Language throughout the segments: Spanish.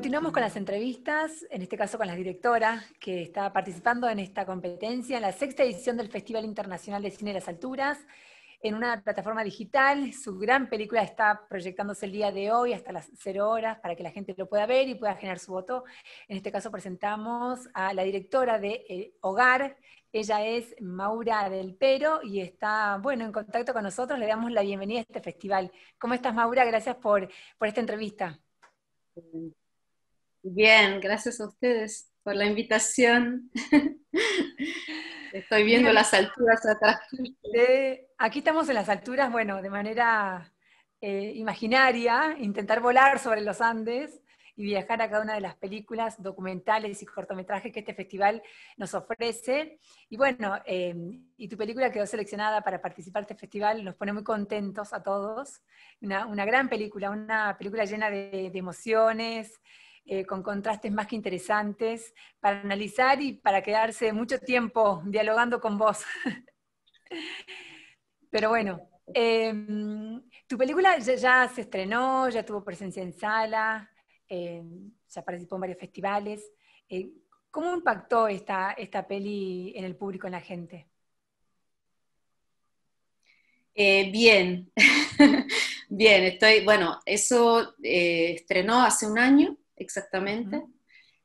Continuamos con las entrevistas, en este caso con la directora que está participando en esta competencia, en la sexta edición del Festival Internacional de Cine de las Alturas, en una plataforma digital. Su gran película está proyectándose el día de hoy hasta las 0 horas para que la gente lo pueda ver y pueda generar su voto. En este caso presentamos a la directora de Hogar. Ella es Maura Del Pero y está, bueno, en contacto con nosotros. Le damos la bienvenida a este festival. ¿Cómo estás, Maura? Gracias por esta entrevista. Bien, gracias a ustedes por la invitación. Estoy viendo Bien, las alturas atrás. aquí estamos en las alturas, bueno, de manera imaginaria, intentar volar sobre los Andes y viajar a cada una de las películas, documentales y cortometrajes que este festival nos ofrece. Y bueno, y tu película quedó seleccionada para participar de este festival, nos pone muy contentos a todos. Una gran película, una película llena de emociones, con contrastes más que interesantes, para analizar y para quedarse mucho tiempo dialogando con vos. Pero bueno, tu película ya se estrenó, ya tuvo presencia en sala, eh, ya participó en varios festivales. Eh, ¿Cómo impactó esta peli en el público, en la gente? Bien, bien, bueno, eso estrenó hace un año exactamente, Ujú.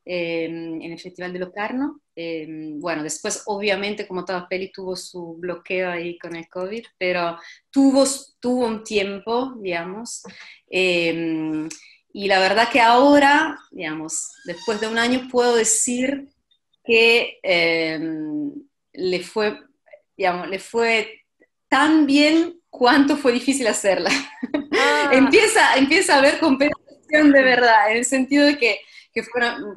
en el Festival de Locarno. Bueno, después obviamente como toda peli tuvo su bloqueo ahí con el COVID, pero tuvo un tiempo, digamos, eh, y la verdad que ahora, digamos, después de un año puedo decir que le fue, digamos, le fue tan bien cuánto fue difícil hacerla. Ah, empieza a haber compensación de sí. verdad, en el sentido de que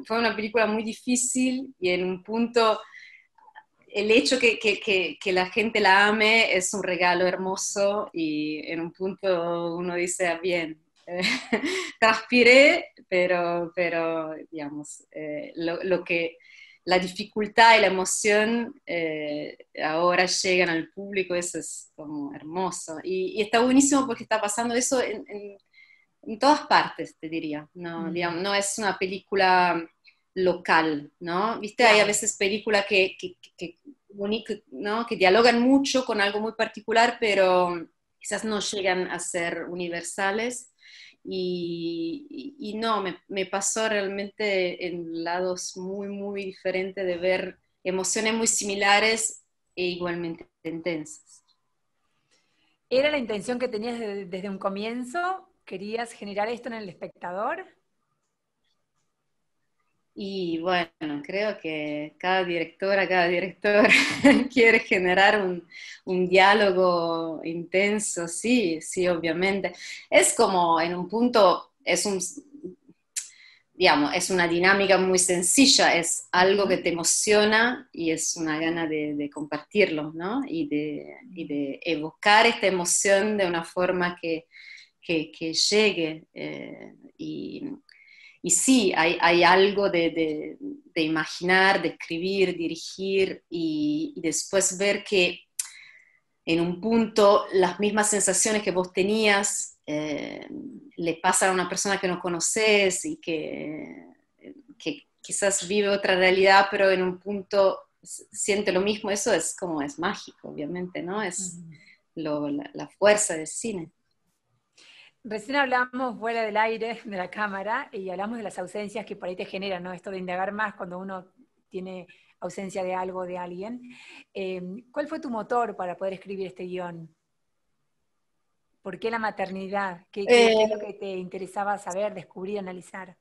fue una película muy difícil y en un punto el hecho que la gente la ame es un regalo hermoso y en un punto uno dice, ah, bien, transpiré, pero digamos, lo que la dificultad y la emoción ahora llegan al público, eso es como hermoso. Y está buenísimo porque está pasando eso en todas partes, te diría. No, Mm, digamos, no es una película local, ¿no? Viste, hay a claro. veces películas ¿no? Que dialogan mucho con algo muy particular, pero quizás no llegan a ser universales. Y no, me pasó realmente en lados muy, muy diferentes de ver emociones muy similares e igualmente intensas. ¿Era la intención que tenías desde un comienzo? ¿Querías generar esto en el espectador? Y bueno, creo que cada director quiere generar un diálogo intenso, sí, sí, obviamente. Es como en un punto, digamos, es una dinámica muy sencilla, es algo que Ujú. te emociona y es una gana de compartirlo, ¿no? Y Mm. de evocar esta emoción de una forma que llegue. Y sí, hay algo de imaginar, de escribir, dirigir y después ver que en un punto las mismas sensaciones que vos tenías le pasan a una persona que no conoces y que quizás vive otra realidad, pero en un punto siente lo mismo. Eso es como es mágico, obviamente, ¿no? Es Mm. la fuerza del cine. Recién hablamos fuera del aire, de la cámara, y hablamos de las ausencias que por ahí te generan, ¿no? Esto de indagar más cuando uno tiene ausencia de algo, de alguien. ¿Cuál fue tu motor para poder escribir este guión? ¿Por qué la maternidad? ¿Qué es lo que te interesaba saber, descubrir, analizar?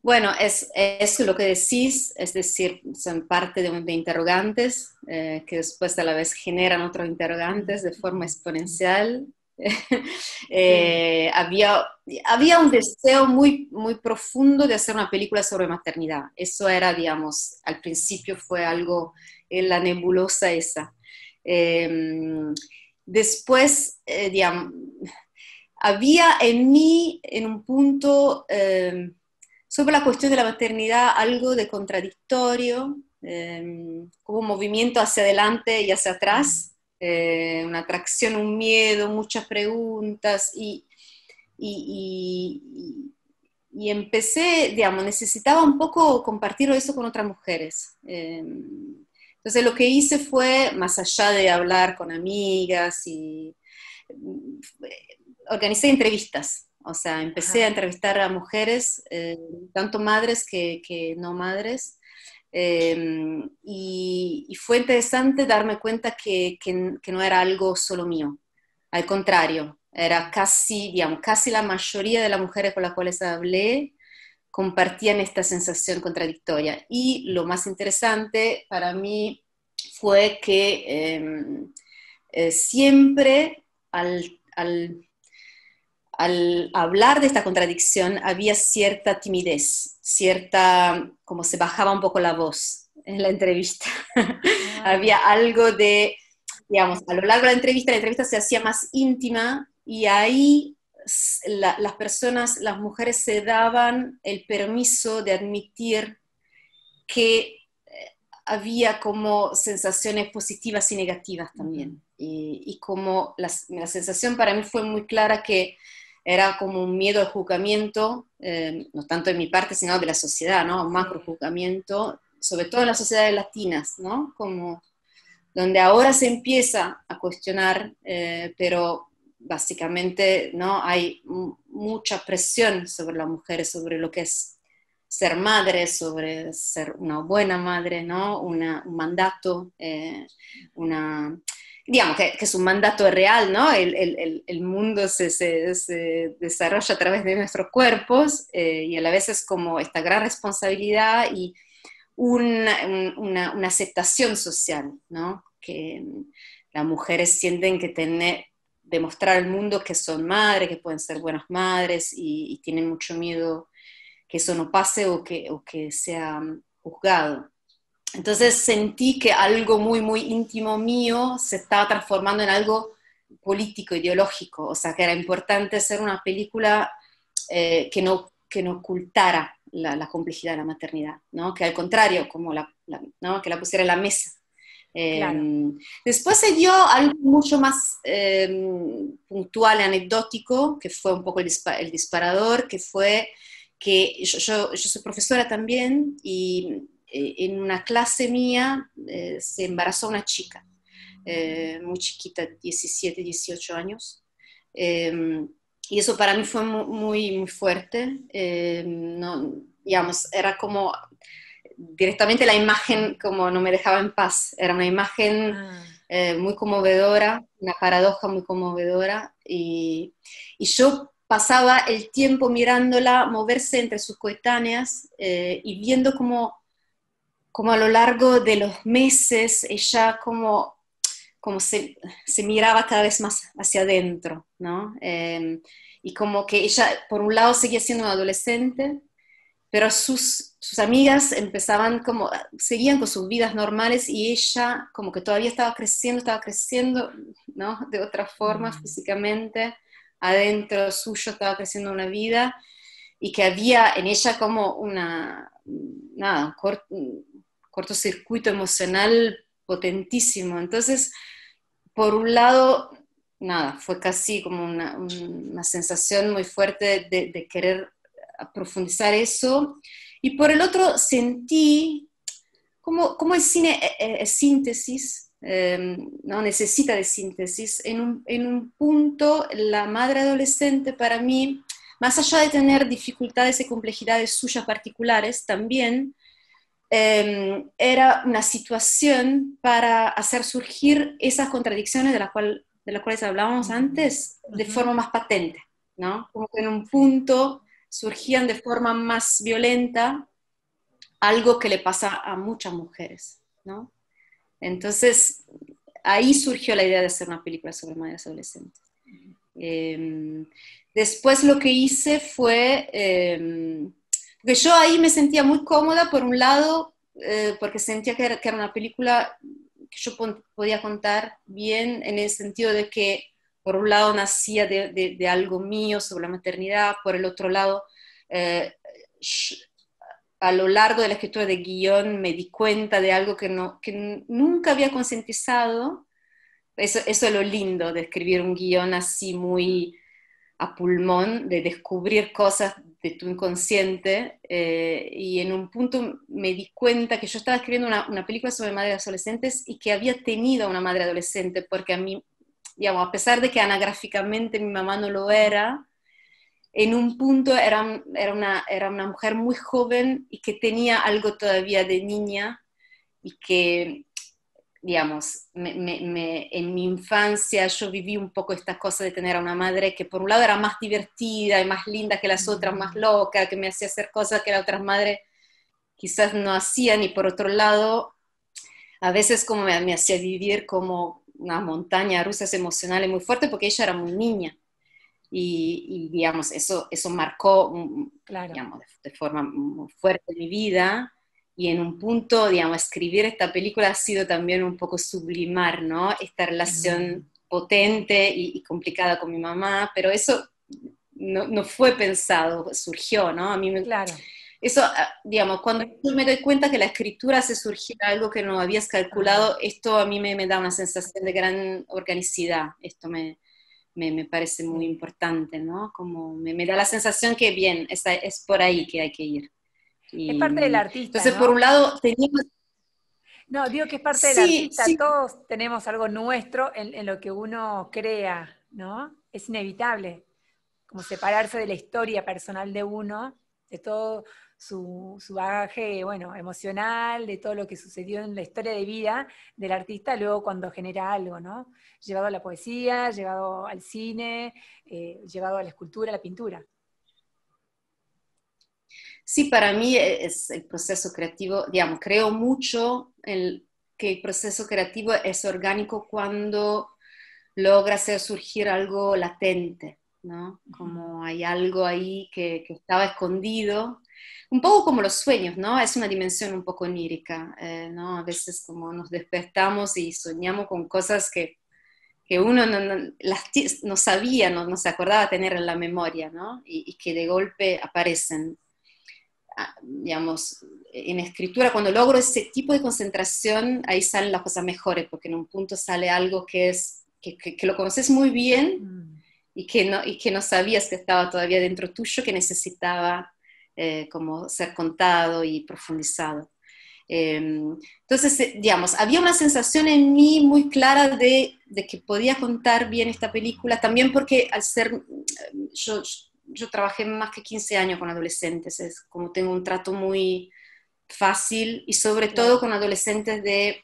Bueno, es lo que decís, es decir, son parte de interrogantes que después a la vez generan otros Mm, interrogantes de forma mm, mm. exponencial. Sí. Había un deseo muy, muy profundo de hacer una película sobre maternidad. Eso era, digamos, al principio fue algo en la nebulosa esa. Eh, Después, digamos, había en mí, en un punto, sobre la cuestión de la maternidad, algo de contradictorio, como un movimiento hacia adelante y hacia Mm, atrás, una atracción, un miedo, muchas preguntas, y empecé, digamos, necesitaba un poco compartir eso con otras mujeres. Entonces lo que hice fue, más allá de hablar con amigas, organicé entrevistas. O sea, empecé a Ajá. entrevistar a mujeres, tanto madres que no madres, y fue interesante darme cuenta que no era algo solo mío. Al contrario, era casi, digamos, casi la mayoría de las mujeres con las cuales hablé compartían esta sensación contradictoria. Y lo más interesante para mí fue que siempre al hablar de esta contradicción había cierta timidez, cierta, como se bajaba un poco la voz en la entrevista. Había Ah, algo de, digamos, a lo largo de la entrevista se hacía más íntima y ahí las personas, las mujeres se daban el permiso de admitir que había como sensaciones positivas y negativas ujú. también. Y como la sensación para mí fue muy clara que era como un miedo al juzgamiento, no tanto de mi parte, sino de la sociedad, ¿no? Un macro Sí, juzgamiento, sobre todo en las sociedades latinas, ¿no? Como donde ahora se empieza a cuestionar, pero básicamente no hay mucha presión sobre las mujeres, sobre lo que es ser madre, sobre ser una buena madre, ¿no? Un mandato, digamos que es un mandato real, ¿no? El mundo se desarrolla a través de nuestros cuerpos y a la vez es como esta gran responsabilidad y una aceptación social, ¿no? Que las mujeres sienten que demostrar al mundo que son madres, que pueden ser buenas madres y tienen mucho miedo que eso no pase o que sea juzgado. Entonces sentí que algo muy, muy íntimo mío se estaba transformando en algo político, ideológico, o sea que era importante hacer una película que no ocultara la complejidad de la maternidad, ¿no? Que al contrario, como ¿no? Que la pusiera en la mesa. claro. Después se dio algo mucho más puntual, anecdótico, que fue un poco el disparador, que fue que yo soy profesora también y en una clase mía se embarazó una chica, muy chiquita, 17, 18 años. Eh, y eso para mí fue muy, muy fuerte. No, digamos, era como directamente la imagen como no me dejaba en paz. Era una imagen Ah, muy conmovedora, una paradoja muy conmovedora. Y yo pasaba el tiempo mirándola moverse entre sus coetáneas y viendo como a lo largo de los meses ella como se miraba cada vez más hacia adentro, ¿no? Y como que ella, por un lado, seguía siendo una adolescente, pero sus amigas empezaban como, seguían con sus vidas normales y ella como que todavía estaba creciendo, ¿no? De otra forma, mm, físicamente, adentro suyo estaba creciendo una vida y que había en ella como nada, un cortocircuito emocional potentísimo. Entonces, por un lado, nada, fue casi como una sensación muy fuerte de querer profundizar eso. Y por el otro, sentí como el cine es síntesis, ¿no? Necesita de síntesis. En un punto, la madre adolescente para mí, más allá de tener dificultades y complejidades suyas particulares, también era una situación para hacer surgir esas contradicciones de las cuales hablábamos ujú, antes de ujú. forma más patente, ¿no? Como que en un Sí, punto surgían de forma más violenta algo que le pasa a muchas mujeres, ¿no? Entonces, ahí surgió la idea de hacer una película sobre madres adolescentes. Eh, Después lo que hice fue, porque yo ahí me sentía muy cómoda, por un lado, porque sentía que era una película que yo podía contar bien en el sentido de que, por un lado, nacía de algo mío sobre la maternidad, por el otro lado, eh, a lo largo de la escritura de guión me di cuenta de algo que nunca había concientizado. Eso es lo lindo de escribir un guión así muy a pulmón de descubrir cosas de tu inconsciente, y en un punto me di cuenta que yo estaba escribiendo una película sobre madres adolescentes y que había tenido una madre adolescente, porque a mí, digamos, a pesar de que anagráficamente mi mamá no lo era, en un punto era una mujer muy joven y que tenía algo todavía de niña y que, digamos, en mi infancia yo viví un poco estas cosas de tener a una madre que por un lado era más divertida y más linda que las otras, más loca, que me hacía hacer cosas que las otras madres quizás no hacían, y por otro lado, a veces como me hacía vivir como una montaña rusa emocionales muy fuerte porque ella era muy niña. Digamos, eso marcó, Claro. digamos, de forma muy fuerte mi vida. Y en un punto, digamos, escribir esta película ha sido también un poco sublimar, ¿no? Esta relación potente y complicada con mi mamá, pero eso no fue pensado, surgió, ¿no? Claro. Eso, digamos, cuando yo me doy cuenta que la escritura hace surgir algo que no habías Ah. calculado, esto a mí me da una sensación de gran organicidad. Esto me parece muy Sí. importante, ¿no? Como me da la sensación que bien, es por ahí que hay que ir. Es parte del Y, artista, entonces, por un ¿no? lado, teníamos... No, digo que es parte del Sí, artista. sí, Todos tenemos algo nuestro en lo que uno crea, ¿no? Es inevitable, como separarse de la historia personal de uno, de todo su bagaje, bueno, emocional, de todo lo que sucedió en la historia de vida del artista, luego cuando genera algo, ¿no? Llevado a la poesía, llevado al cine, llevado a la escultura, a la pintura. sí, para mí es el proceso creativo, digamos, creo mucho que el proceso creativo es orgánico cuando logra hacer surgir algo latente, ¿no? Como hay algo ahí que estaba escondido, un poco como los sueños, ¿no? Es una dimensión un poco onírica, ¿no? A veces como nos despertamos y soñamos con cosas que uno no sabía, no se acordaba tener en la memoria, ¿no? Y que de golpe aparecen. Digamos, en escritura, cuando logro ese tipo de concentración, ahí salen las cosas mejores, porque en un punto sale algo que lo conoces muy bien Mm. y que no sabías que estaba todavía dentro tuyo, que necesitaba como ser contado y profundizado. Entonces, digamos, había una sensación en mí muy clara de que podía contar bien esta película, también porque al ser, yo, yo trabajé más que 15 años con adolescentes, es como tengo un trato muy fácil y sobre todo Claro. con adolescentes de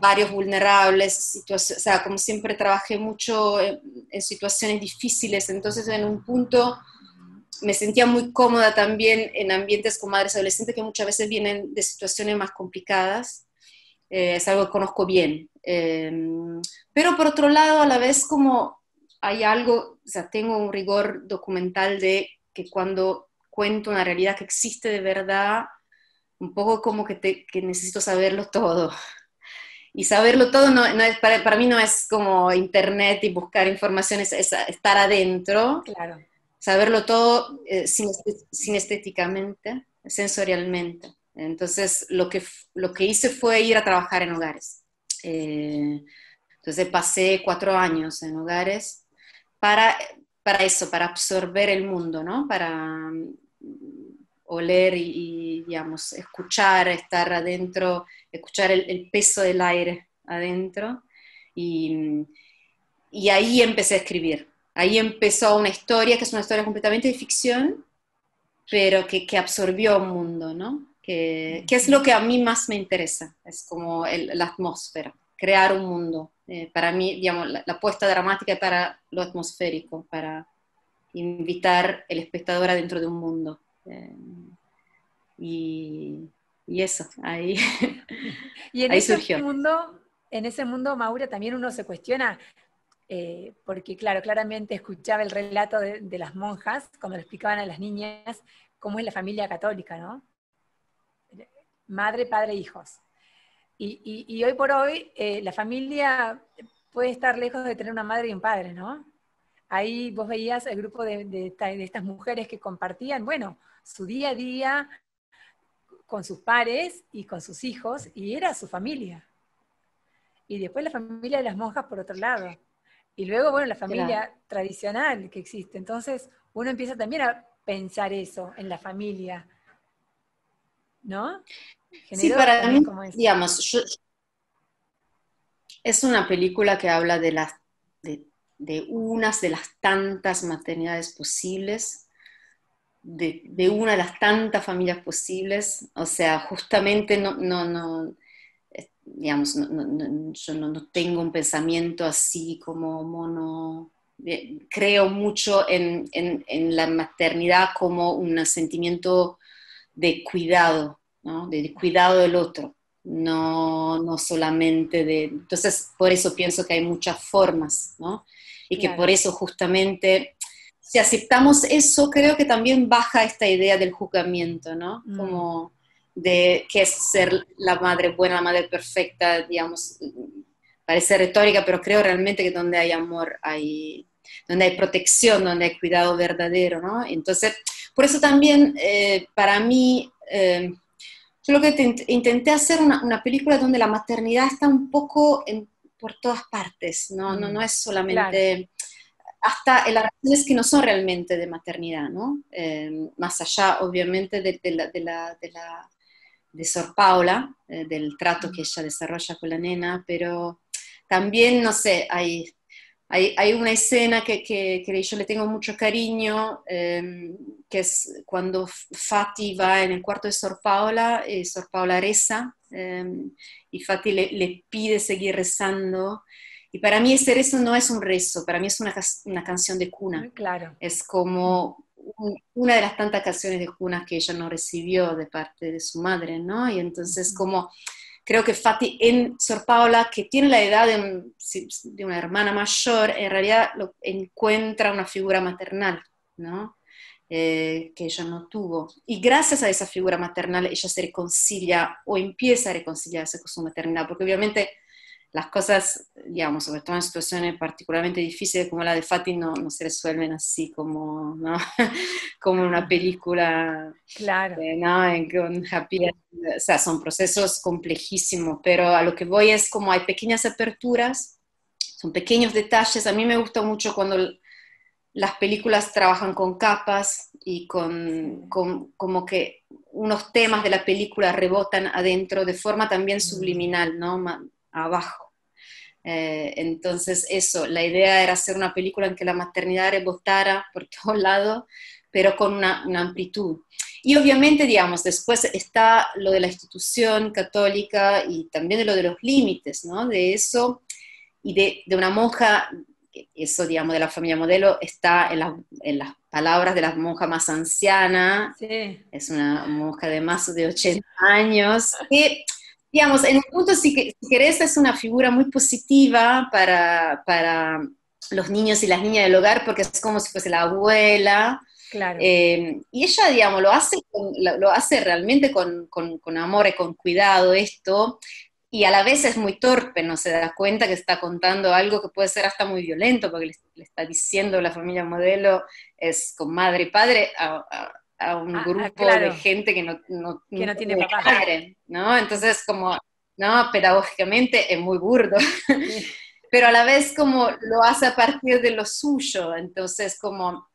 varios vulnerables, o sea, como siempre trabajé mucho en situaciones difíciles, entonces en un punto me sentía muy cómoda también en ambientes con madres adolescentes que muchas veces vienen de situaciones más complicadas. Es algo que conozco bien. Pero por otro lado, a la vez como hay algo, o sea, tengo un rigor documental de que cuando cuento una realidad que existe de verdad, un poco como que necesito saberlo todo. Y saberlo todo no es, para mí no es como internet y buscar información, es estar adentro, Claro. saberlo todo sinestéticamente, sensorialmente. Entonces, lo que hice fue ir a trabajar en hogares. Entonces, pasé 4 años en hogares para, para eso, para absorber el mundo, ¿no? Para oler digamos, escuchar, estar adentro, escuchar el peso del aire adentro. Y, y ahí empecé a escribir. Ahí empezó una historia que es una historia completamente de ficción, pero que absorbió un mundo, ¿no? Que es lo que a mí más me interesa, es como la atmósfera, crear un mundo. Para mí, digamos, la apuesta dramática es para lo atmosférico, para invitar el espectador adentro de un mundo. Y, y eso, ahí, Y ahí surgió. en ese mundo, Maura, también uno se cuestiona, porque claro, claramente escuchaba el relato de las monjas cuando le explicaban a las niñas cómo es la familia católica, ¿no? Madre, padre, hijos. Y hoy por hoy la familia puede estar lejos de tener una madre y un padre, ¿no? Ahí vos veías el grupo de estas mujeres que compartían, bueno, su día a día con sus pares y con sus hijos, y era su familia. Y después la familia de las monjas por otro lado. Y luego, bueno, la claro. familia tradicional que existe. Entonces, uno empieza también a pensar eso en la familia, ¿no? Sí, Generó para mí, también como eso. digamos, es una película que habla de, de unas de las tantas maternidades posibles, de una de las tantas familias posibles. O sea, justamente digamos, yo no tengo un pensamiento así como mono. Creo mucho en la maternidad como un sentimiento de cuidado, ¿no? De cuidado del otro, no solamente de... Entonces, por eso pienso que hay muchas formas, ¿no? Y que por Claro. eso justamente, si aceptamos eso, creo que también baja esta idea del juzgamiento, ¿no? Mm, Como de qué es ser la madre buena, la madre perfecta, digamos, parece retórica, pero creo realmente que donde hay amor donde hay protección, donde hay cuidado verdadero, ¿no? Entonces, por eso también para mí, yo lo que intenté hacer una película donde la maternidad está un poco por todas partes, no es claro. solamente, hasta en las razones que no son realmente de maternidad, ¿no? Más allá, obviamente, de Sor Paula, del trato que Mm, ella desarrolla con la nena, pero también, no sé, hay una escena que yo le tengo mucho cariño, que es cuando Fati va en el cuarto de Sor Paola, Sor Paola reza, y Fati le pide seguir rezando. Y para mí ese rezo no es un rezo, para mí es una canción de cuna. claro. Es Mm, como una de las tantas canciones de cuna que ella no recibió de parte de su madre, ¿no? Y entonces ujú. como creo que Fati en Sor Paola, que tiene la edad de una hermana mayor, en realidad encuentra una figura maternal, ¿no? Que ella no tuvo. Y gracias a esa figura maternal ella se reconcilia o empieza a reconciliarse con su maternidad, porque obviamente las cosas, digamos, sobre todo en situaciones particularmente difíciles como la de Fati, no se resuelven así como, ¿no? Como en una película, Claro. ¿no? Con happy end. O sea, son procesos complejísimos, pero a lo que voy es como hay pequeñas aperturas, son pequeños detalles. A mí me gusta mucho cuando las películas trabajan con capas y Sí. con como que unos temas de la película rebotan adentro de forma también Mm, subliminal, ¿no? Abajo. Entonces, eso, la idea era hacer una película en que la maternidad rebotara por todos lados, pero con una amplitud. Y obviamente, digamos, después está lo de la institución católica y también de lo de los límites, ¿no? De eso y de una monja, eso, digamos, de la familia modelo, está en las palabras de la monja más anciana, sí. es una monja de más de 80 años, que, digamos, en un punto, si querés, es una figura muy positiva para los niños y las niñas del hogar, porque es como si fuese la abuela, Claro. y ella, digamos, lo hace realmente con amor y con cuidado esto, y a la vez es muy torpe, no se da cuenta que está contando algo que puede ser hasta muy violento, porque le está diciendo la familia modelo, es con madre y padre a un grupo de Claro, gente que que no no tiene tiene papá. padre, ¿no? Entonces, como, no, pedagógicamente es muy burdo, Sí. pero a la vez como lo hace a partir de lo suyo, entonces como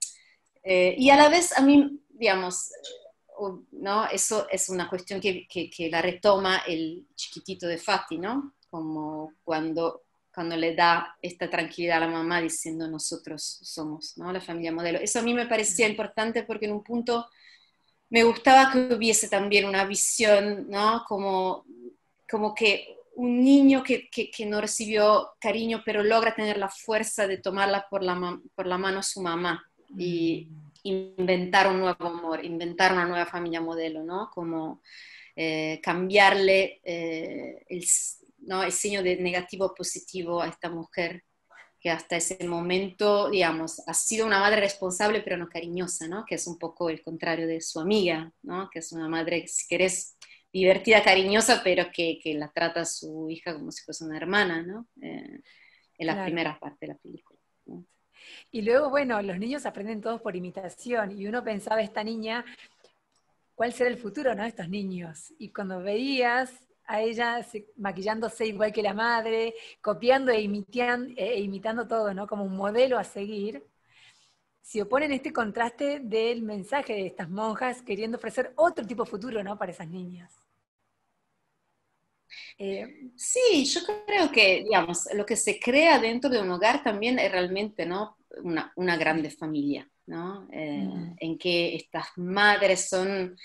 y a la vez a mí, digamos, ¿no? Eso es una cuestión que la retoma el chiquitito de Fati, ¿no? Como cuando le da esta tranquilidad a la mamá diciendo nosotros somos, ¿no? La familia modelo. Eso a mí me parecía importante porque en un punto me gustaba que hubiese también una visión, ¿no? Como que un niño que no recibió cariño, pero logra tener la fuerza de tomarla por la mano a su mamá y Mm, inventar un nuevo amor, inventar una nueva familia modelo, ¿no? Como cambiarle ¿no? El signo de negativo a positivo a esta mujer que hasta ese momento, digamos, ha sido una madre responsable pero no cariñosa, ¿no? Que es un poco el contrario de su amiga, ¿no? Que es una madre, si querés, divertida, cariñosa, pero que la trata a su hija como si fuese una hermana, ¿no? En la claro. primera parte de la película, ¿no? Y luego, bueno, los niños aprenden todos por imitación. Y uno pensaba, esta niña, ¿cuál será el futuro, no, de estos niños? Y cuando veías a ella maquillándose igual que la madre, copiando imitando todo, ¿no? Como un modelo a seguir, se oponen este contraste del mensaje de estas monjas queriendo ofrecer otro tipo de futuro, ¿no? Para esas niñas. Sí, yo creo que, digamos, lo que se crea dentro de un hogar también es realmente, ¿no? Una grande familia, ¿no? En que estas madres son,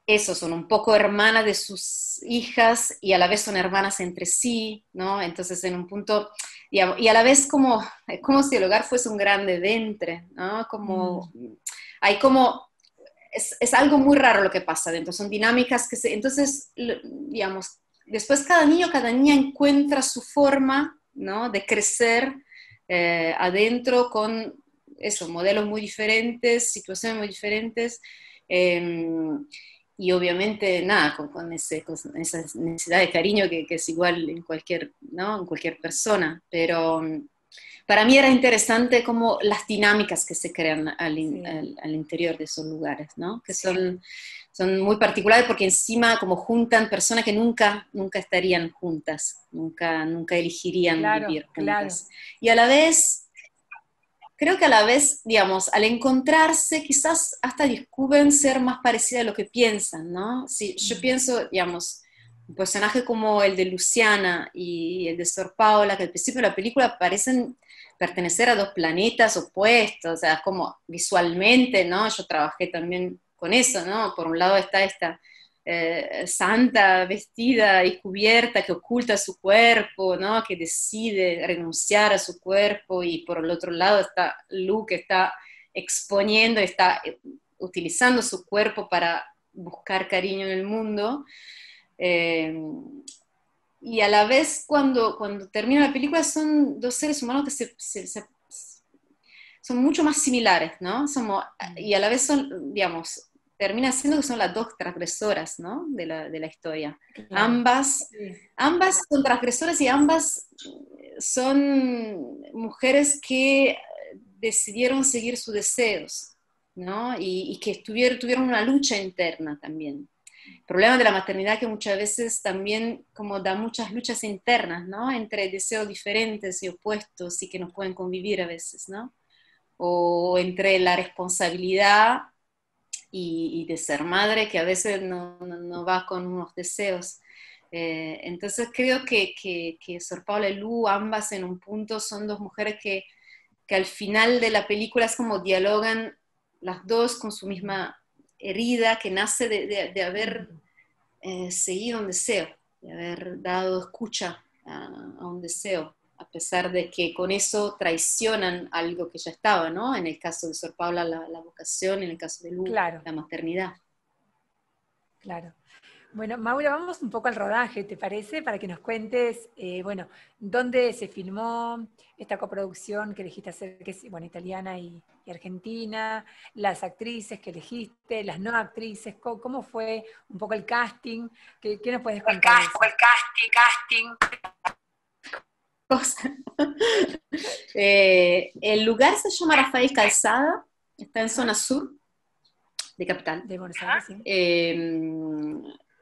eso, son un poco hermanas de sus hijas y a la vez son hermanas entre sí, ¿no? Entonces en un punto, digamos, y a la vez como, es como si el hogar fuese un grande ventre, ¿no? Como, hay como, es algo muy raro lo que pasa dentro, son dinámicas que se, entonces, digamos, después cada niño, cada niña encuentra su forma, ¿no? De crecer adentro con eso, modelos muy diferentes, situaciones muy diferentes. Y obviamente, nada, con esa necesidad de cariño que es igual en cualquier, ¿no? En cualquier persona. Pero para mí era interesante como las dinámicas que se crean al interior de esos lugares, ¿no? Que son muy particulares porque encima como juntan personas que nunca estarían juntas, nunca elegirían vivir juntas. Y a la vez, creo que a la vez, digamos, al encontrarse quizás hasta descubren ser más parecidas a lo que piensan, ¿no? Si yo pienso, digamos, un personaje como el de Luciana y el de Sor Paula, que al principio de la película parecen pertenecer a dos planetas opuestos, o sea, como visualmente, ¿no? Yo trabajé también con eso, ¿no? Por un lado está esta santa vestida y cubierta que oculta su cuerpo, ¿no? Que decide renunciar a su cuerpo, y por el otro lado está Lu, que está exponiendo, está utilizando su cuerpo para buscar cariño en el mundo. Y a la vez cuando termina la película son dos seres humanos que son mucho más similares, ¿no? Y a la vez son, digamos, termina siendo que son las dos transgresoras, ¿no? De la historia. Claro. Ambas son transgresoras y ambas son mujeres que decidieron seguir sus deseos, ¿no? Y que tuvieron una lucha interna también. El problema de la maternidad que muchas veces también como da muchas luchas internas, ¿no? Entre deseos diferentes y opuestos y que no pueden convivir a veces, ¿no? O entre la responsabilidad y de ser madre, que a veces no va con unos deseos. Entonces creo que Sor Paula y Lu, ambas en un punto, son dos mujeres que al final de la película es como dialogan las dos con su misma herida que nace de haber seguido un deseo, de haber dado escucha a un deseo, a pesar de que con eso traicionan algo que ya estaba, ¿no? En el caso de Sor Paula la vocación, en el caso de Lu la maternidad. Claro. Bueno, Maura, vamos un poco al rodaje, ¿te parece? Para que nos cuentes, bueno, dónde se filmó esta coproducción que elegiste hacer, que es, bueno, italiana y argentina, las actrices que elegiste, las no actrices, ¿cómo fue un poco el casting? ¿Qué nos puedes contar? El casting. El lugar se llama Rafael Calzada, está en zona sur de Capital. De Buenos Aires, sí.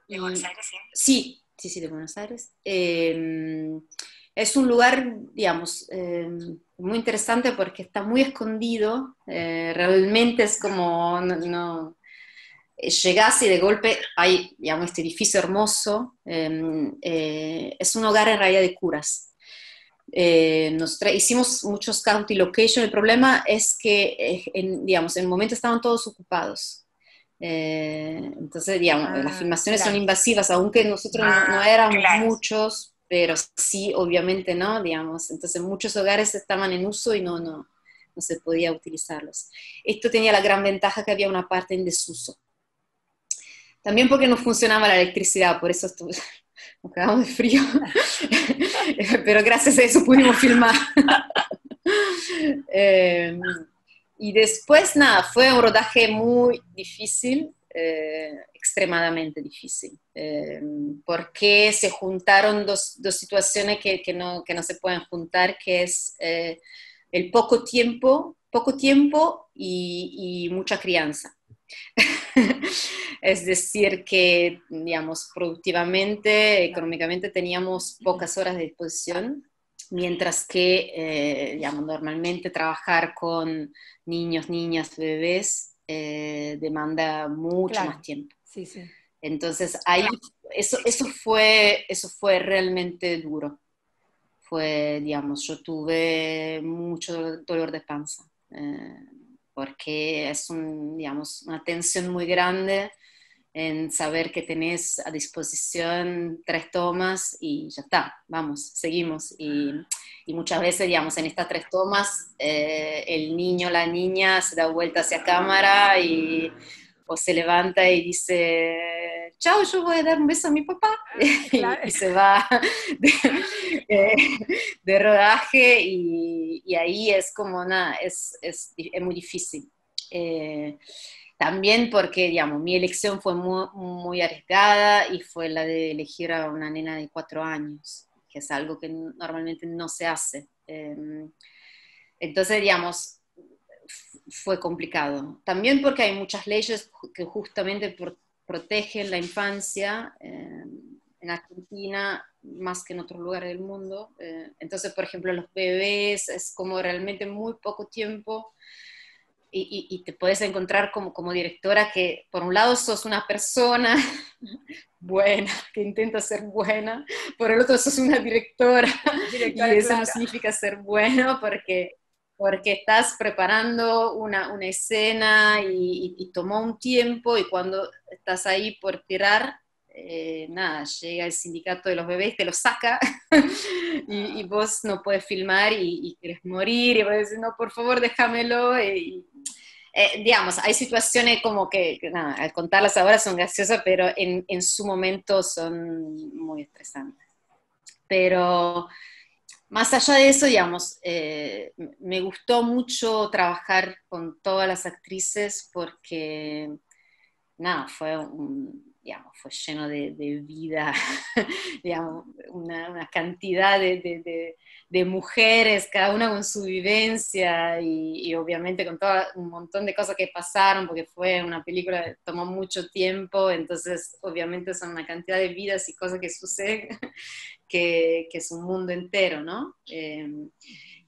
¿De Buenos Aires, sí? Sí, de Buenos Aires. Es un lugar, digamos, muy interesante porque está muy escondido. Realmente es como, llegás y de golpe hay, digamos, este edificio hermoso. Es un hogar en realidad de curas. Hicimos muchos county location. El problema es que, digamos, en el momento estaban todos ocupados. Entonces, digamos, las filmaciones son invasivas, aunque nosotros no éramos muchos, pero sí, obviamente, ¿no? Digamos, entonces muchos hogares estaban en uso y no se podía utilizarlos. Esto tenía la gran ventaja que había una parte en desuso. También porque no funcionaba la electricidad, por eso nos quedamos de frío. Pero gracias a eso pudimos filmar. Y después, nada, fue un rodaje muy difícil, extremadamente difícil, porque se juntaron dos situaciones que no se pueden juntar, que es el poco tiempo y mucha crianza. Es decir, que, digamos, productivamente, económicamente teníamos pocas horas de disposición, mientras que, digamos, normalmente trabajar con niños, niñas, bebés demanda mucho más Claro, tiempo. sí, sí. Entonces, ahí, eso fue realmente duro. Fue, digamos, yo tuve mucho dolor de panza, porque es digamos, una tensión muy grande en saber que tenés a disposición 3 tomas y ya está, vamos, seguimos. Y muchas veces, digamos, en estas 3 tomas, el niño, la niña se da vuelta hacia cámara o se levanta y dice, chao, yo voy a dar un beso a mi papá, Claro. y se va de, eh, de rodaje y ahí es como nada, es muy difícil. Eh, También porque, digamos, mi elección fue muy, muy arriesgada y fue la de elegir a una nena de 4 años, que es algo que normalmente no se hace. Entonces, digamos, fue complicado. También porque hay muchas leyes que justamente protegen la infancia en Argentina más que en otros lugares del mundo. Entonces, por ejemplo, los bebés es como realmente muy poco tiempo y te puedes encontrar como directora que por un lado sos una persona buena, que intenta ser buena, por el otro sos una directora y Directora, eso no claro. significa ser bueno porque estás preparando una escena y tomó un tiempo y cuando estás ahí por tirar, nada, llega el sindicato de los bebés, te lo saca y vos no puedes filmar y querés morir y vos decís, no, por favor, déjamelo. Digamos, hay situaciones como que, nada, al contarlas ahora son graciosas, pero en su momento son muy estresantes. Pero más allá de eso, digamos, me gustó mucho trabajar con todas las actrices porque, nada, digamos, fue lleno de vida, digamos, una cantidad de mujeres, cada una con su vivencia y obviamente con todo un montón de cosas que pasaron, porque fue una película que tomó mucho tiempo, entonces obviamente son una cantidad de vidas y cosas que suceden que es un mundo entero, ¿no?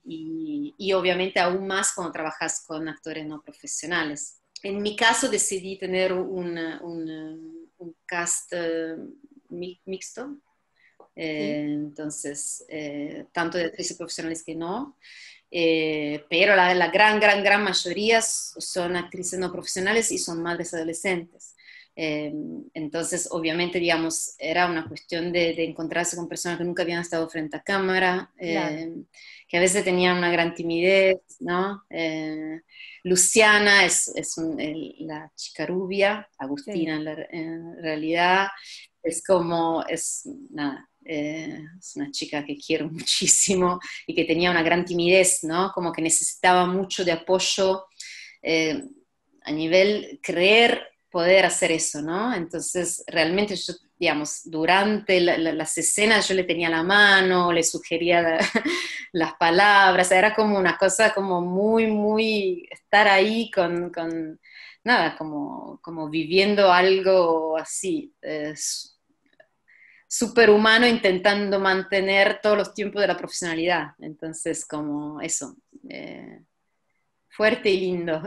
Y obviamente aún más cuando trabajas con actores no profesionales. En mi caso decidí tener un cast mixto, Sí. entonces tanto de actrices profesionales que no, pero la gran, gran, gran mayoría son actrices no profesionales y son madres adolescentes. Entonces, obviamente, digamos, era una cuestión de encontrarse con personas que nunca habían estado frente a cámara, Claro. que a veces tenían una gran timidez, ¿no? Luciana la chica rubia, Sí. Agustina en realidad, es como, nada, es una chica que quiero muchísimo y que tenía una gran timidez, ¿no? Como que necesitaba mucho de apoyo eh, a nivel creer poder hacer eso, ¿no? Entonces, realmente yo, digamos, durante las escenas yo le tenía la mano, le sugería las palabras, era como una cosa como muy, muy, estar ahí con nada, como viviendo algo así, superhumano intentando mantener todos los tiempos de la profesionalidad. Entonces, como eso, fuerte y lindo.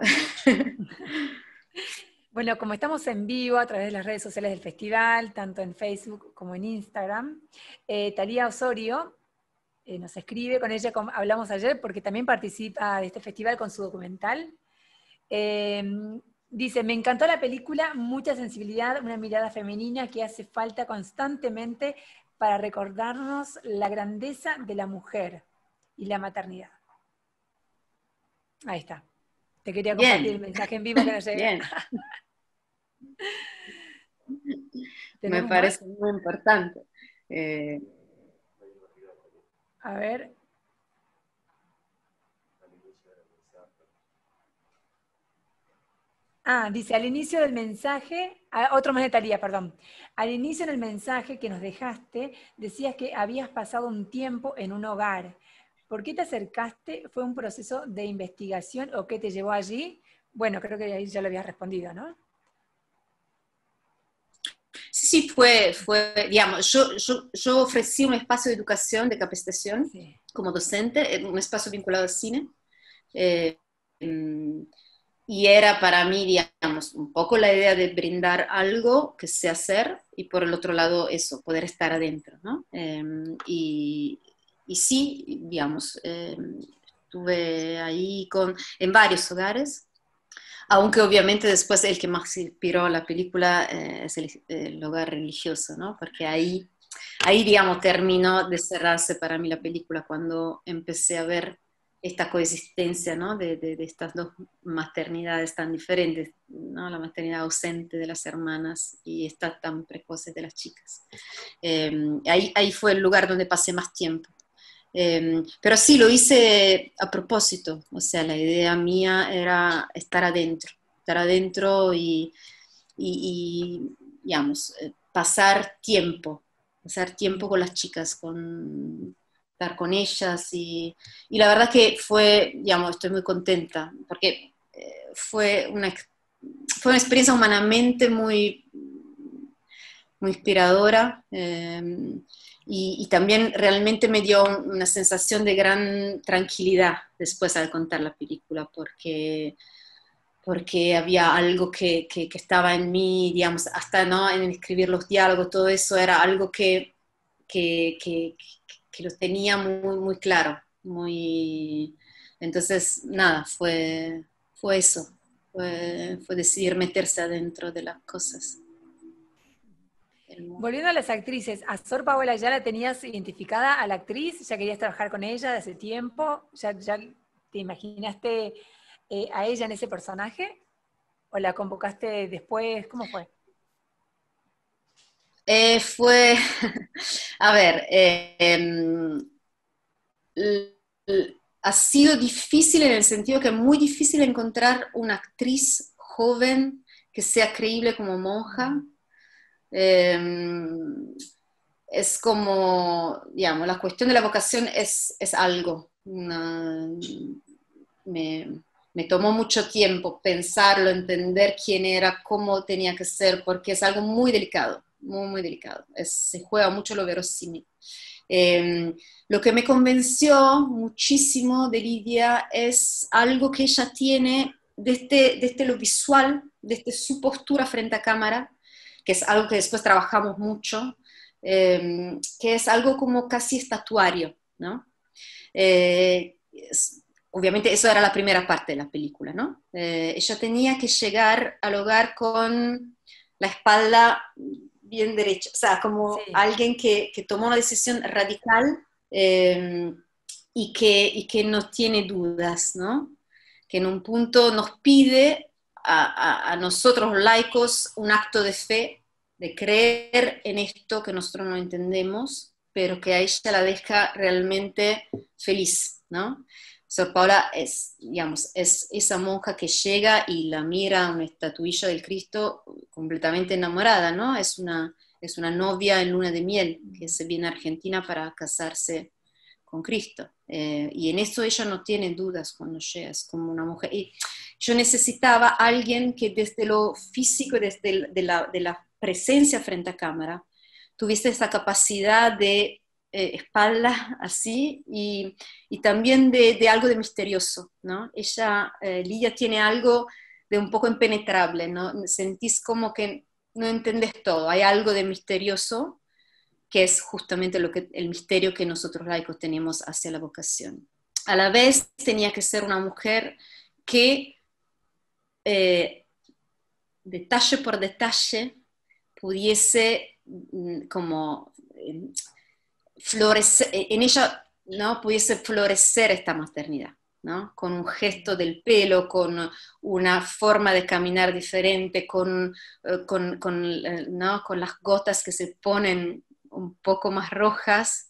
Bueno, como estamos en vivo a través de las redes sociales del festival, tanto en Facebook como en Instagram, Talía Osorio nos escribe, con ella hablamos ayer porque también participa de este festival con su documental. Eh, Dice, me encantó la película, mucha sensibilidad, una mirada femenina que hace falta constantemente para recordarnos la grandeza de la mujer y la maternidad. Ahí está. Te quería compartir el Bien, mensaje en vivo que nos llega. bien. Me ¿Tenemos más? parece muy importante. Eh, A ver. Dice, al inicio del mensaje, otro más de Talía, perdón. Al inicio del mensaje que nos dejaste, decías que habías pasado un tiempo en un hogar. ¿Por qué te acercaste? ¿Fue un proceso de investigación o qué te llevó allí? Bueno, creo que ahí ya lo habías respondido, ¿no? sí, digamos, yo ofrecí un espacio de educación, de capacitación, Sí. como docente, un espacio vinculado al cine, eh, mm, y era para mí, digamos, un poco la idea de brindar algo que sé hacer, y por el otro lado eso, poder estar adentro, ¿no? Y sí, digamos, estuve ahí en varios hogares, aunque obviamente después el que más inspiró la película es el hogar religioso, ¿no? Porque ahí, digamos, terminó de cerrarse para mí la película cuando empecé a ver esta coexistencia, ¿no? De estas dos maternidades tan diferentes, ¿no? La maternidad ausente de las hermanas y esta tan precoces de las chicas. Ahí fue el lugar donde pasé más tiempo. Pero sí, lo hice a propósito, o sea, la idea mía era estar adentro y, digamos, pasar tiempo con las chicas, estar con ellas y la verdad que digamos, estoy muy contenta porque fue una experiencia humanamente muy, muy inspiradora. Y también realmente me dio una sensación de gran tranquilidad después al contar la película, porque había algo que estaba en mí, digamos, hasta ¿no? en escribir los diálogos, todo eso era algo que, que, que lo tenía muy, muy claro. Entonces, nada, fue eso, fue decidir meterse adentro de las cosas. Volviendo a las actrices, ¿a Sor Paola ya la tenías identificada a la actriz? ¿Ya querías trabajar con ella de hace tiempo? ¿Ya te imaginaste a ella en ese personaje? ¿O la convocaste después? ¿Cómo fue? Fue, a ver, ha sido difícil en el sentido que es muy difícil encontrar una actriz joven que sea creíble como monja. Es como, digamos, la cuestión de la vocación es algo. Me tomó mucho tiempo pensarlo, entender quién era, cómo tenía que ser, porque es algo muy delicado, muy, muy delicado. Se juega mucho lo verosímil. Lo que me convenció muchísimo de Lidia es algo que ella tiene desde lo visual, desde su postura frente a cámara, que es algo que después trabajamos mucho, que es algo como casi estatuario, ¿no? Obviamente eso era la primera parte de la película, ¿no? Ella tenía que llegar al hogar con la espalda bien derecha, o sea, como Sí. alguien que tomó una decisión radical y que no tiene dudas, ¿no? Que en un punto nos pide a nosotros laicos un acto de fe, de creer en esto que nosotros no entendemos, pero que a ella la deja realmente feliz, ¿no? Sor Paula digamos, es esa monja que llega y la mira a una estatuilla del Cristo completamente enamorada, ¿no? Es una novia en luna de miel que se viene a Argentina para casarse con Cristo. Y en eso ella no tiene dudas cuando llega, es como una mujer. Y yo necesitaba a alguien que desde lo físico, desde de la presencia frente a cámara, tuviese esa capacidad de espalda así y también de algo de misterioso, ¿no? Ella, Lidia, tiene algo de un poco impenetrable, ¿no? Sentís como que no entendés todo, hay algo de misterioso que es justamente el misterio que nosotros laicos tenemos hacia la vocación. A la vez tenía que ser una mujer que detalle por detalle pudiese como florecer, en ella, ¿no? Pudiese florecer esta maternidad, ¿no? Con un gesto del pelo, con una forma de caminar diferente, ¿no? Con las gotas que se ponen un poco más rojas,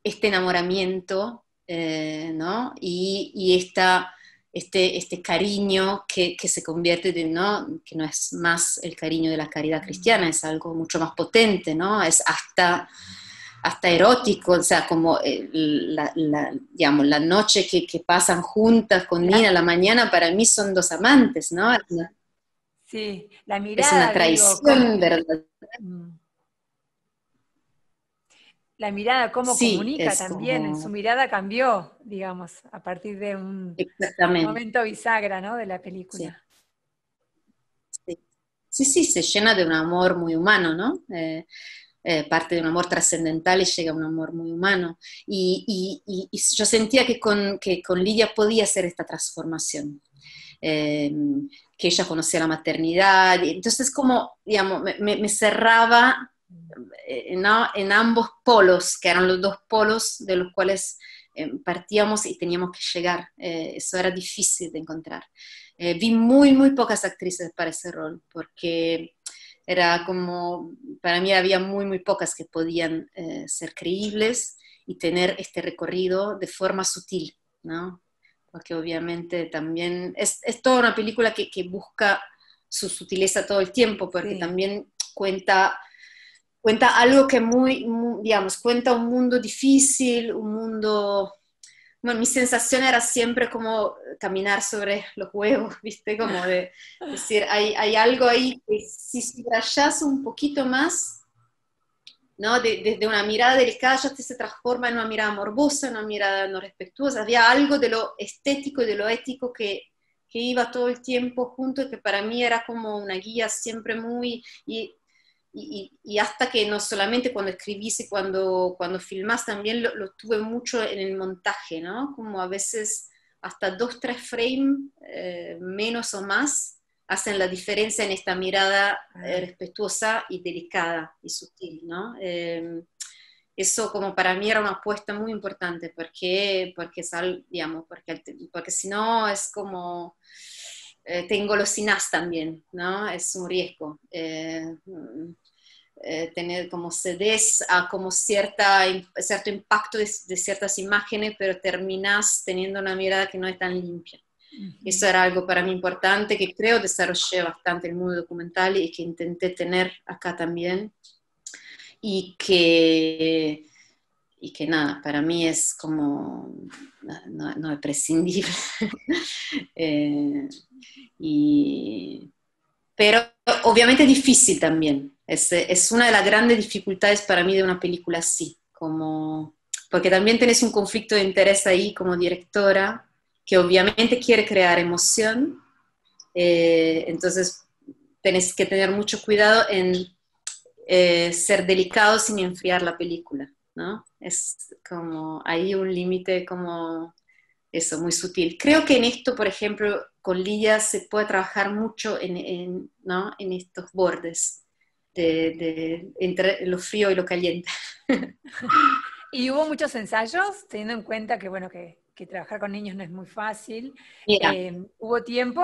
este enamoramiento, ¿no? Y este cariño que se convierte, ¿no? Que no es más el cariño de la caridad cristiana, es algo mucho más potente, ¿no? Es hasta erótico, o sea, como digamos, la noche que pasan juntas con Nina, la mañana, para mí son dos amantes, ¿no? Sí, la Es una mirada, digo, traición, ¿verdad? la mirada, cómo Sí, comunica es también, en su como, mirada cambió, digamos, a partir de un exactamente, momento bisagra, ¿no? De la sí. película. Sí, sí, sí, se llena de un amor muy humano, ¿no? Parte de un amor trascendental y llega a un amor muy humano. Y yo sentía que con Lidia podía hacer esta transformación, eh, que ella conocía la maternidad, y entonces como, digamos, me cerraba ¿no? En ambos polos, que eran los dos polos de los cuales partíamos y teníamos que llegar. Eso era difícil de encontrar. Vi muy, muy pocas actrices para ese rol, porque era como, para mí había muy, muy pocas que podían ser creíbles y tener este recorrido de forma sutil, ¿no? Porque obviamente también es toda una película que busca su sutileza todo el tiempo, porque Sí. también cuenta algo que digamos, cuenta un mundo difícil, un mundo. Bueno, mi sensación era siempre como caminar sobre los huevos, ¿viste? Como de decir, hay algo ahí que si subrayas un poquito más, ¿no? Desde una mirada delicada ya se transforma en una mirada morbosa, en una mirada no respetuosa. Había algo de lo estético y de lo ético que iba todo el tiempo junto y que para mí era como una guía siempre muy. Y hasta que no solamente cuando escribís y cuando filmás también lo tuve mucho en el montaje, ¿no? Como a veces hasta 2, 3 frames menos o más hacen la diferencia en esta mirada Ah, respetuosa y delicada y sutil, ¿no? Eso como para mí era una apuesta muy importante, digamos, porque si no es como, tengo los sinas también, ¿no? Es un riesgo. Tener como cedes a como cierto impacto de ciertas imágenes, pero terminas teniendo una mirada que no es tan limpia. Eso ujú. era algo para mí importante, que creo desarrollé bastante el mundo documental y que intenté tener acá también. Y que, y que nada, para mí es como, no es prescindible. eh, y, pero obviamente es difícil también. Es una de las grandes dificultades para mí de una película así, como, porque también tenés un conflicto de interés ahí como directora, que obviamente quiere crear emoción, entonces tenés que tener mucho cuidado en ser delicado sin enfriar la película, ¿no? Es como, hay un límite como eso, muy sutil. Creo que en esto, por ejemplo, con Lidia se puede trabajar mucho ¿no? En estos bordes entre lo frío y lo caliente. Y hubo muchos ensayos, teniendo en cuenta que, bueno, que trabajar con niños no es muy fácil. Mira, ¿Hubo tiempo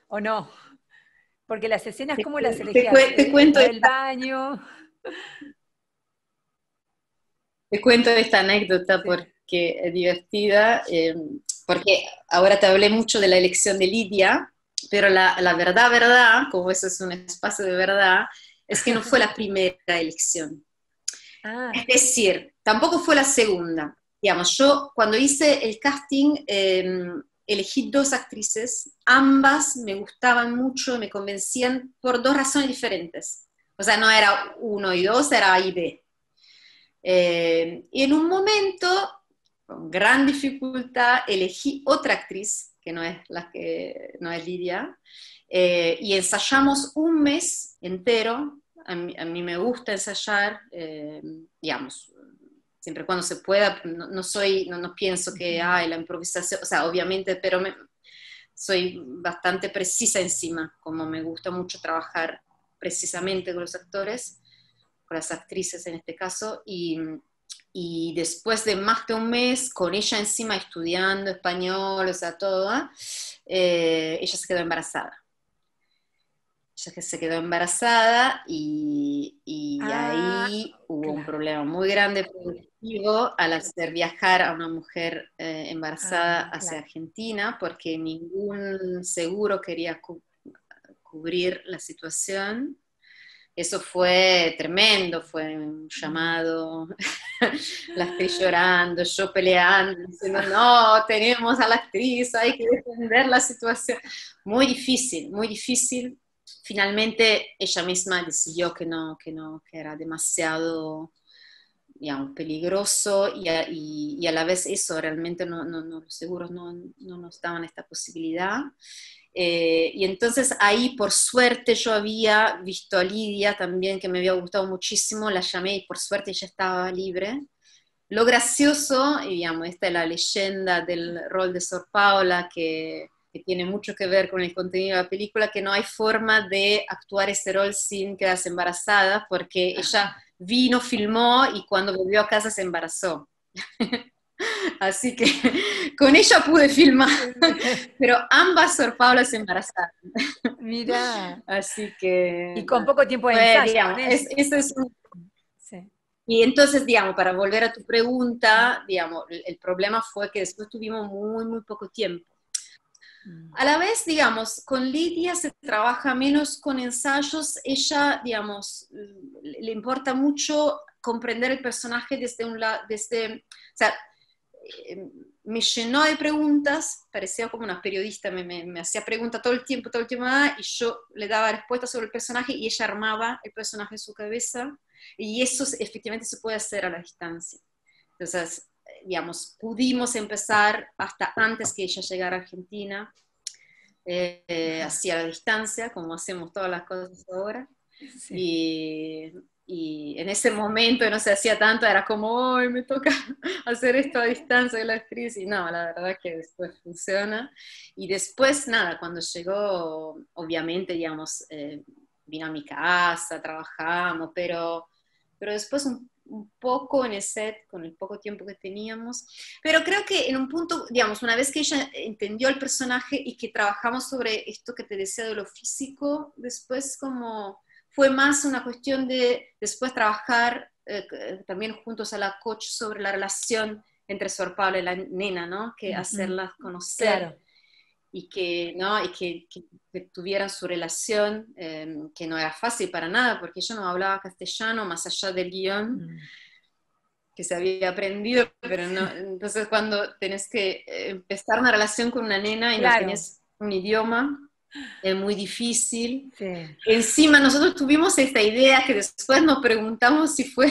o no? Porque las escenas, te, ¿cómo las te elegías? te cuento ¿La del esta, baño? te cuento esta anécdota Sí. porque es divertida, porque ahora te hablé mucho de la elección de Lidia, pero la verdad, verdad, como eso es un espacio de verdad, es que no fue la primera elección. Ah, Es decir, tampoco fue la segunda. Digamos, yo cuando hice el casting elegí 2 actrices, ambas me gustaban mucho, me convencían por 2 razones diferentes. O sea, no era uno y dos, era A y B. Y en un momento, con gran dificultad, elegí otra actriz, que no es, no es Lidia, y ensayamos un mes entero. A mí me gusta ensayar, digamos, siempre cuando se pueda. No pienso que ujú. la improvisación, o sea, obviamente, pero soy bastante precisa encima, como me gusta mucho trabajar precisamente con los actores, con las actrices en este caso, y después de más de un mes, con ella encima estudiando español, o sea, todo, ella se quedó embarazada. Ella que se quedó embarazada y Ah, ahí hubo un claro. problema muy grande productivo al hacer viajar a una mujer embarazada Ah, hacia claro. Argentina, porque ningún seguro quería cubrir la situación. Eso fue tremendo, fue un Mm. llamado, la actriz llorando, yo peleando, diciendo, no, tenemos a la actriz, hay que defender la situación. Muy difícil, muy difícil. Finalmente ella misma decidió que no, que era demasiado, digamos, peligroso y a la vez eso, realmente los seguros no nos daban esta posibilidad. Y entonces ahí, por suerte, yo había visto a Lidia también, que me había gustado muchísimo, la llamé y por suerte ella estaba libre. Lo gracioso, y digamos, esta es la leyenda del rol de Sor Paula, que tiene mucho que ver con el contenido de la película, que no hay forma de actuar ese rol sin quedarse embarazada, porque ella vino, filmó y cuando volvió a casa se embarazó. Así que con ella pude filmar, pero ambas Sor Paula se embarazaron. Mira. Así que, Y con poco tiempo de fue, ensayo con digamos, ella. eso es un... Sí. Y entonces, digamos, para volver a tu pregunta, digamos, el problema fue que después tuvimos muy poco tiempo. A la vez, digamos, con Lidia se trabaja menos con ensayos, ella, digamos, le importa mucho comprender el personaje desde un lado, o sea, me llenó de preguntas, parecía como una periodista, me hacía preguntas todo el tiempo, y yo le daba respuestas sobre el personaje y ella armaba el personaje en su cabeza, y eso efectivamente se puede hacer a la distancia. Entonces, digamos, pudimos empezar hasta antes que ella llegara a Argentina, así a la distancia, como hacemos todas las cosas ahora. Sí. Y en ese momento no se hacía tanto, era como, ¡ay, me toca hacer esto a distancia de la actriz! Y no, la verdad que después funciona. Y después, nada, cuando llegó, obviamente, digamos, vino a mi casa, trabajamos, pero después un poco en el set, con el poco tiempo que teníamos. Pero creo que en un punto, digamos, una vez que ella entendió el personaje y que trabajamos sobre esto que te decía de lo físico, después como fue más una cuestión de después trabajar también juntos a la coach sobre la relación entre Sor Paula y la nena, ¿no? Que hacerlas conocer. Claro. Y que, ¿no? que tuvieran su relación, que no era fácil para nada, porque ella no hablaba castellano, más allá del guión, que se había aprendido, pero no. Entonces cuando tenés que empezar una relación con una nena y claro, no tenés un idioma, es muy difícil. Sí. Encima nosotros tuvimos esta idea que después nos preguntamos si fue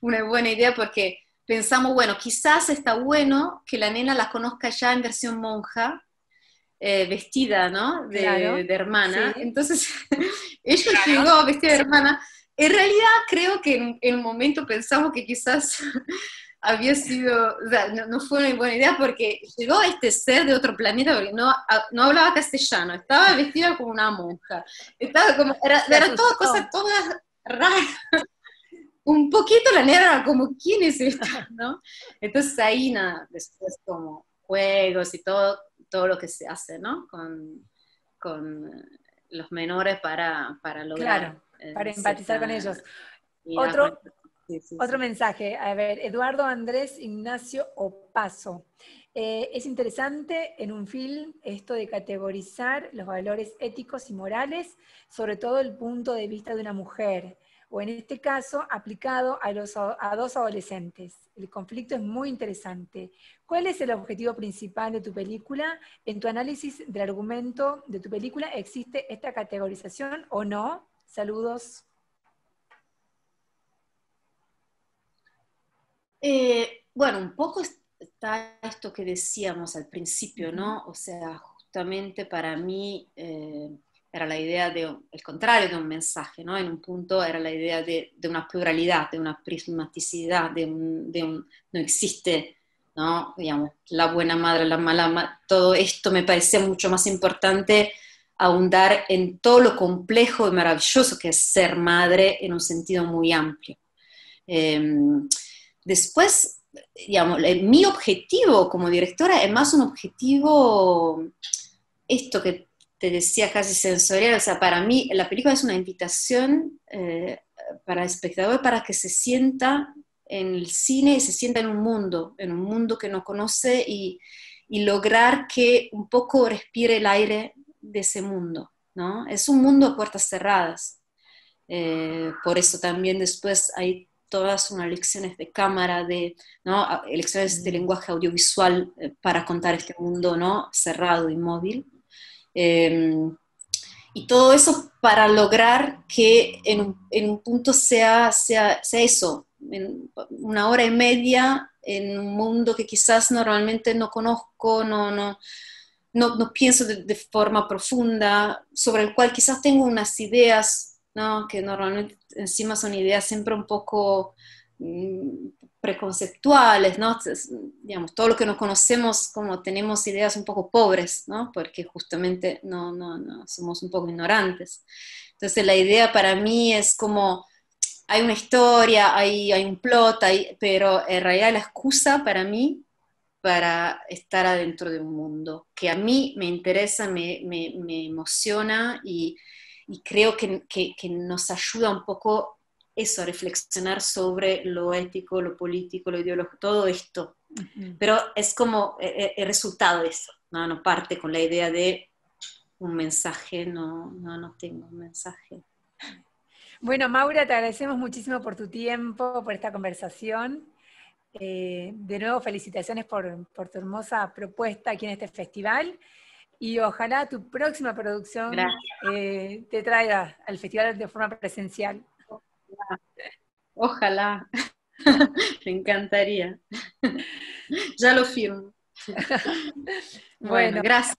una buena idea, porque pensamos, bueno, quizás está bueno que la nena la conozca ya en versión monja, vestida, ¿no? Claro, de hermana. Sí. Entonces, ella llegó vestida de hermana. En realidad, creo que en un momento pensamos que quizás había sido, o sea, no fue una buena idea, porque llegó este ser de otro planeta, porque no hablaba castellano, estaba vestida como una monja. Estaba como, era toda cosa, todas raras. Un poquito la nena era como, ¿quién es esta? ¿No? Entonces ahí nada, después como juegos y todo lo que se hace, ¿no? Con los menores para lograr. Claro, para empatizar con ellos. Otro mensaje, a ver, Eduardo Andrés Ignacio Opaso. Es interesante en un film esto de categorizar los valores éticos y morales, sobre todo el punto de vista de una mujer, o en este caso aplicado a dos adolescentes. El conflicto es muy interesante. ¿Cuál es el objetivo principal de tu película? En tu análisis del argumento de tu película, ¿existe esta categorización o no? Saludos. Bueno, un poco está esto que decíamos al principio, ¿no? O sea, justamente para mí era la idea el contrario de un mensaje, ¿no? En un punto era la idea de una pluralidad, de una prismaticidad, no existe, ¿no? Digamos, la buena madre, la mala madre, todo esto me parecía mucho más importante ahondar en todo lo complejo y maravilloso que es ser madre en un sentido muy amplio. Después, digamos, mi objetivo como directora es más un objetivo, esto que te decía, casi sensorial. O sea, para mí la película es una invitación para el espectador para que se sienta en el cine y se sienta en un mundo que no conoce y lograr que un poco respire el aire de ese mundo, ¿no? Es un mundo a puertas cerradas. Por eso también después hay todas unas lecciones de cámara, ¿no? Lecciones de lenguaje audiovisual para contar este mundo, ¿no? Cerrado, inmóvil. Y todo eso para lograr que en un punto sea eso, en una hora y media en un mundo que quizás normalmente no conozco, no pienso de forma profunda, sobre el cual quizás tengo unas ideas, ¿no? Que normalmente encima son ideas siempre un poco preconceptuales, ¿no? Digamos, todo lo que nos conocemos, como tenemos ideas un poco pobres, ¿no? Porque justamente no somos un poco ignorantes. Entonces la idea para mí es como, hay una historia, hay un plot, pero en realidad la excusa para mí para estar adentro de un mundo que a mí me interesa, me emociona y creo que nos ayuda un poco eso, a reflexionar sobre lo ético, lo político, lo ideológico, todo esto. Ujú. Pero es como el resultado de eso, ¿no? No parte con la idea de un mensaje, no tengo un mensaje. Bueno, Maura, te agradecemos muchísimo por tu tiempo, por esta conversación. De nuevo, felicitaciones por tu hermosa propuesta aquí en este festival y ojalá tu próxima producción Gracias. te traiga al festival de forma presencial. Ojalá, me encantaría. Ya lo firmo. Bueno, Bueno, gracias.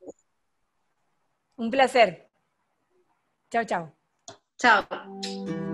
un placer. Chao, chao. Chao.